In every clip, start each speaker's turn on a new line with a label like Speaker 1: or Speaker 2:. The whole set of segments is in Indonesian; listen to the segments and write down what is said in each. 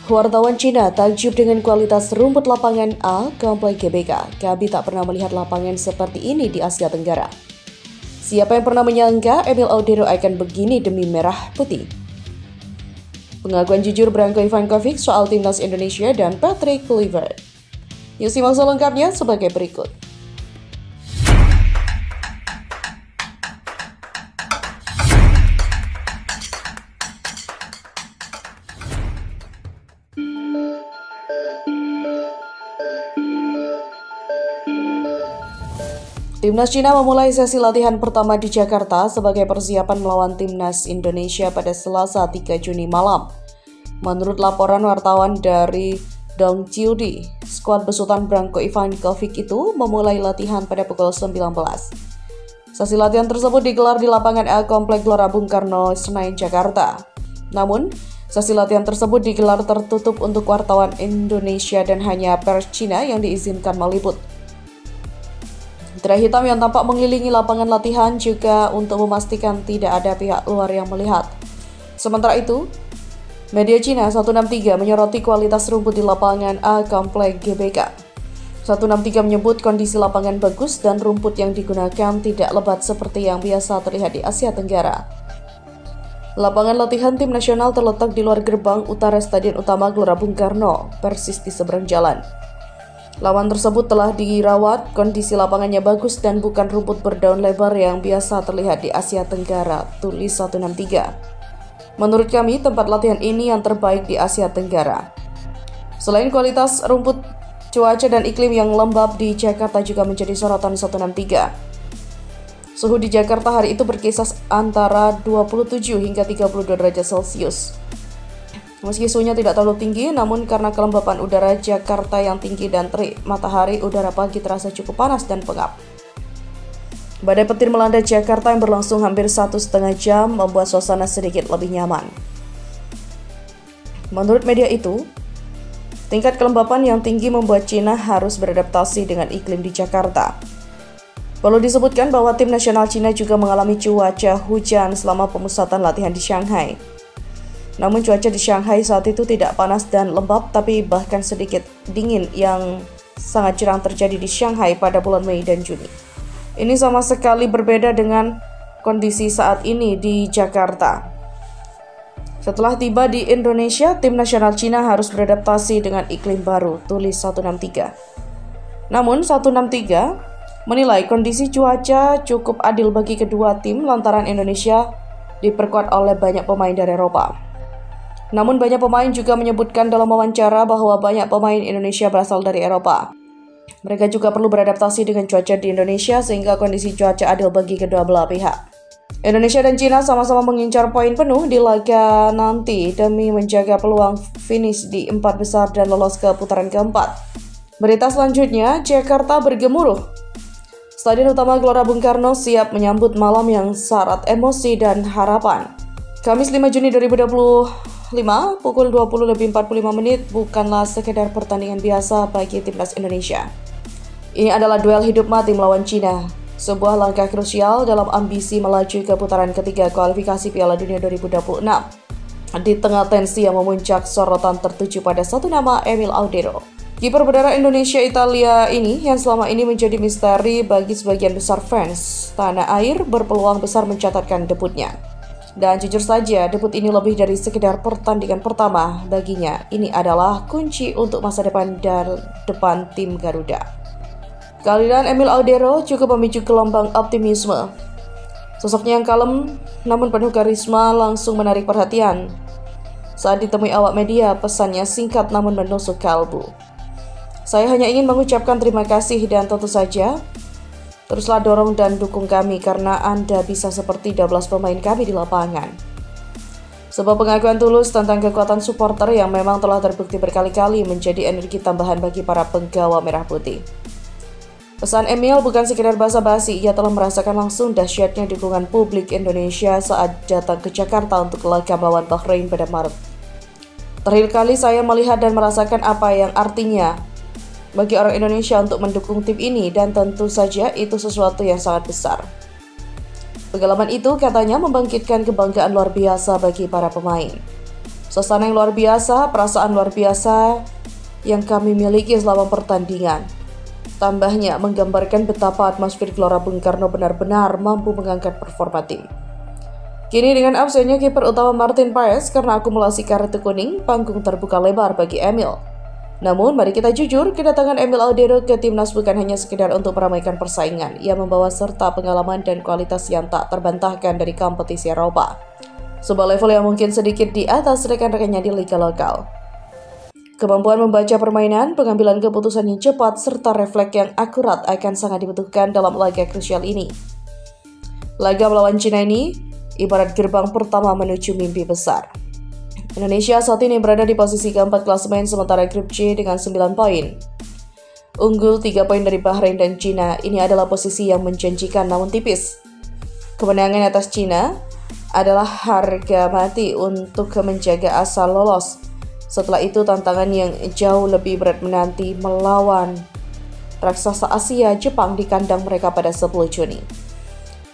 Speaker 1: Wartawan Cina takjub dengan kualitas rumput lapangan A Komplek GBK. Kami tak pernah melihat lapangan seperti ini di Asia Tenggara. Siapa yang pernah menyangka Emil Audero akan begini demi merah putih? Pengakuan jujur Branko Ivankovic soal timnas Indonesia dan Patrick Kluivert. Yuk simak selengkapnya sebagai berikut. Timnas Cina memulai sesi latihan pertama di Jakarta sebagai persiapan melawan Timnas Indonesia pada Selasa 3 Juni malam. Menurut laporan wartawan dari Dong Jiudi, skuad besutan Branko Ivankovic itu memulai latihan pada pukul 19. Sesi latihan tersebut digelar di lapangan A Komplek Gelora Bung Karno, Senayan, Jakarta. Namun, sesi latihan tersebut digelar tertutup untuk wartawan Indonesia dan hanya pers Cina yang diizinkan meliput. Tirai hitam yang tampak mengelilingi lapangan latihan juga untuk memastikan tidak ada pihak luar yang melihat. Sementara itu, media Cina 163 menyoroti kualitas rumput di lapangan A Komplek GBK. 163 menyebut kondisi lapangan bagus dan rumput yang digunakan tidak lebat seperti yang biasa terlihat di Asia Tenggara. Lapangan latihan tim nasional terletak di luar gerbang utara Stadion Utama Gelora Bung Karno, persis di seberang jalan. Lawan tersebut telah dirawat, kondisi lapangannya bagus dan bukan rumput berdaun lebar yang biasa terlihat di Asia Tenggara, tulis 163. Menurut kami, tempat latihan ini yang terbaik di Asia Tenggara. Selain kualitas rumput, cuaca dan iklim yang lembab di Jakarta juga menjadi sorotan 163. Suhu di Jakarta hari itu berkisar antara 27 hingga 32 derajat Celcius. Meski suhunya tidak terlalu tinggi, namun karena kelembapan udara Jakarta yang tinggi dan terik matahari, udara pagi terasa cukup panas dan pengap. Badai petir melanda Jakarta yang berlangsung hampir 1,5 jam membuat suasana sedikit lebih nyaman. Menurut media itu, tingkat kelembapan yang tinggi membuat Cina harus beradaptasi dengan iklim di Jakarta. Perlu disebutkan bahwa tim nasional Cina juga mengalami cuaca hujan selama pemusatan latihan di Shanghai. Namun cuaca di Shanghai saat itu tidak panas dan lembab, tapi bahkan sedikit dingin yang sangat jarang terjadi di Shanghai pada bulan Mei dan Juni. Ini sama sekali berbeda dengan kondisi saat ini di Jakarta. Setelah tiba di Indonesia, tim nasional Cina harus beradaptasi dengan iklim baru, tulis 163. Namun 163 menilai kondisi cuaca cukup adil bagi kedua tim lantaran Indonesia diperkuat oleh banyak pemain dari Eropa. Namun banyak pemain juga menyebutkan dalam wawancara bahwa banyak pemain Indonesia berasal dari Eropa. Mereka juga perlu beradaptasi dengan cuaca di Indonesia sehingga kondisi cuaca adil bagi kedua belah pihak. Indonesia dan Cina sama-sama mengincar poin penuh di laga nanti demi menjaga peluang finish di 4 besar dan lolos ke putaran keempat. Berita selanjutnya, Jakarta bergemuruh. Stadion Utama Gelora Bung Karno siap menyambut malam yang syarat emosi dan harapan. Kamis 5 Juni 2025 pukul 20.45 bukanlah sekedar pertandingan biasa bagi timnas Indonesia. Ini adalah duel hidup mati melawan Cina, sebuah langkah krusial dalam ambisi melaju ke putaran ketiga kualifikasi Piala Dunia 2026. Di tengah tensi yang memuncak, sorotan tertuju pada satu nama, Emil Audero. Kiper berdarah Indonesia Italia ini yang selama ini menjadi misteri bagi sebagian besar fans tanah air berpeluang besar mencatatkan debutnya. Dan jujur saja, debut ini lebih dari sekedar pertandingan pertama baginya. Ini adalah kunci untuk masa depan tim Garuda. Kehadiran Emil Audero cukup memicu gelombang optimisme. Sosoknya yang kalem namun penuh karisma langsung menarik perhatian. Saat ditemui awak media, pesannya singkat namun menusuk kalbu. Saya hanya ingin mengucapkan terima kasih dan tentu saja teruslah dorong dan dukung kami karena Anda bisa seperti 12 pemain kami di lapangan. Sebuah pengakuan tulus tentang kekuatan supporter yang memang telah terbukti berkali-kali menjadi energi tambahan bagi para penggawa merah putih. Pesan Emil bukan sekedar basa-basi, ia telah merasakan langsung dahsyatnya dukungan publik Indonesia saat datang ke Jakarta untuk laga melawan Bahrain pada Maret. Terakhir kali saya melihat dan merasakan apa yang artinya bagi orang Indonesia untuk mendukung tim ini dan tentu saja itu sesuatu yang sangat besar. Pengalaman itu katanya membangkitkan kebanggaan luar biasa bagi para pemain. Suasana yang luar biasa, perasaan luar biasa yang kami miliki selama pertandingan. Tambahnya menggambarkan betapa atmosfer Gelora Bung Karno benar-benar mampu mengangkat performa tim. Kini dengan absennya kiper utama Martin Paes karena akumulasi kartu kuning, panggung terbuka lebar bagi Emil. Namun mari kita jujur, kedatangan Emil Audero ke timnas bukan hanya sekedar untuk meramaikan persaingan. Ia membawa serta pengalaman dan kualitas yang tak terbantahkan dari kompetisi Eropa. Sebuah level yang mungkin sedikit di atas rekan-rekannya di liga lokal. Kemampuan membaca permainan, pengambilan keputusan yang cepat, serta refleks yang akurat akan sangat dibutuhkan dalam laga krusial ini. Laga melawan Cina ini ibarat gerbang pertama menuju mimpi besar. Indonesia saat ini berada di posisi keempat klasemen sementara grup C dengan 9 poin. Unggul 3 poin dari Bahrain dan Cina, ini adalah posisi yang menjanjikan namun tipis. Kemenangan atas Cina adalah harga mati untuk menjaga asa lolos. Setelah itu tantangan yang jauh lebih berat menanti melawan raksasa Asia Jepang di kandang mereka pada 10 Juni.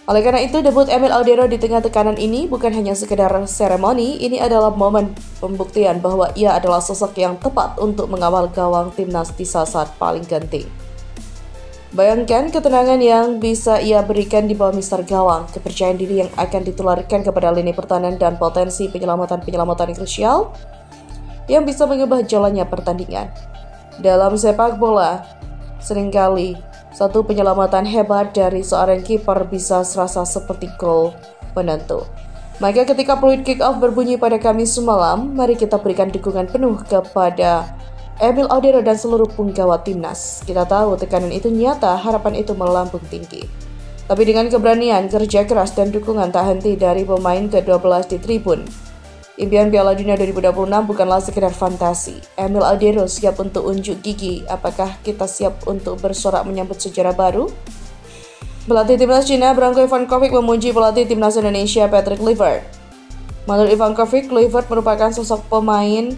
Speaker 1: Oleh karena itu debut Emil Audero di tengah tekanan ini bukan hanya sekedar seremoni, ini adalah momen pembuktian bahwa ia adalah sosok yang tepat untuk mengawal gawang timnas di saat paling genting. Bayangkan ketenangan yang bisa ia berikan di bawah mister gawang, kepercayaan diri yang akan ditularkan kepada lini pertahanan dan potensi penyelamatan krusial yang bisa mengubah jalannya pertandingan. Dalam sepak bola, seringkali satu penyelamatan hebat dari seorang kiper bisa serasa seperti gol penentu. Maka ketika peluit kick off berbunyi pada Kamis malam, mari kita berikan dukungan penuh kepada Emil Audero dan seluruh penggawa timnas. Kita tahu tekanan itu nyata, harapan itu melambung tinggi. Tapi dengan keberanian, kerja keras, dan dukungan tak henti dari pemain ke-12 di tribun, impian Piala Dunia 2026 bukanlah sekedar fantasi. Emil Audero siap untuk unjuk gigi. Apakah kita siap untuk bersorak menyambut sejarah baru? Pelatih timnas Cina Branko Ivankovic memuji pelatih timnas Indonesia Patrick Kluivert. Menurut Ivankovic, Kluivert merupakan sosok pemain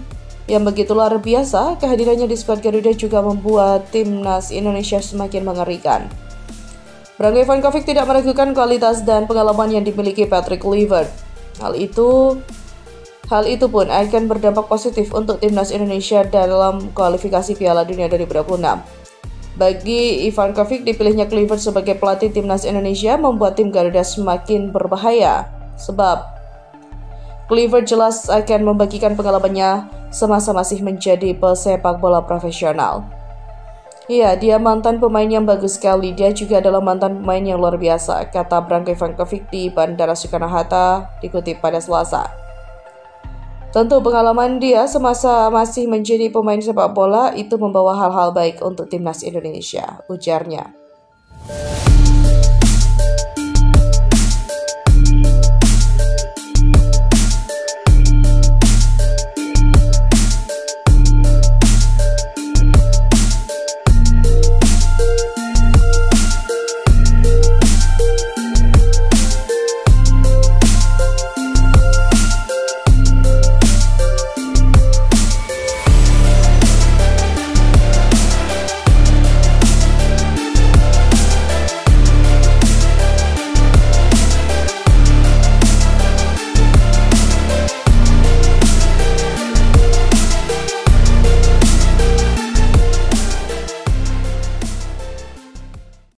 Speaker 1: yang begitu luar biasa. Kehadirannya di skuad Garuda juga membuat timnas Indonesia semakin mengerikan. Branko Ivankovic tidak meragukan kualitas dan pengalaman yang dimiliki Patrick Kluivert. Hal itu pun akan berdampak positif untuk timnas Indonesia dalam kualifikasi Piala Dunia 2026. Bagi Ivankovic, dipilihnya Kluivert sebagai pelatih timnas Indonesia membuat tim Garuda semakin berbahaya, sebab Kluivert jelas akan membagikan pengalamannya semasa masih menjadi pesepak bola profesional. Iya, dia mantan pemain yang bagus sekali. Dia juga adalah mantan pemain yang luar biasa, kata Branko Ivankovic di Bandara Soekarno-Hatta, dikutip pada Selasa. Tentu pengalaman dia semasa masih menjadi pemain sepak bola itu membawa hal-hal baik untuk timnas Indonesia, ujarnya.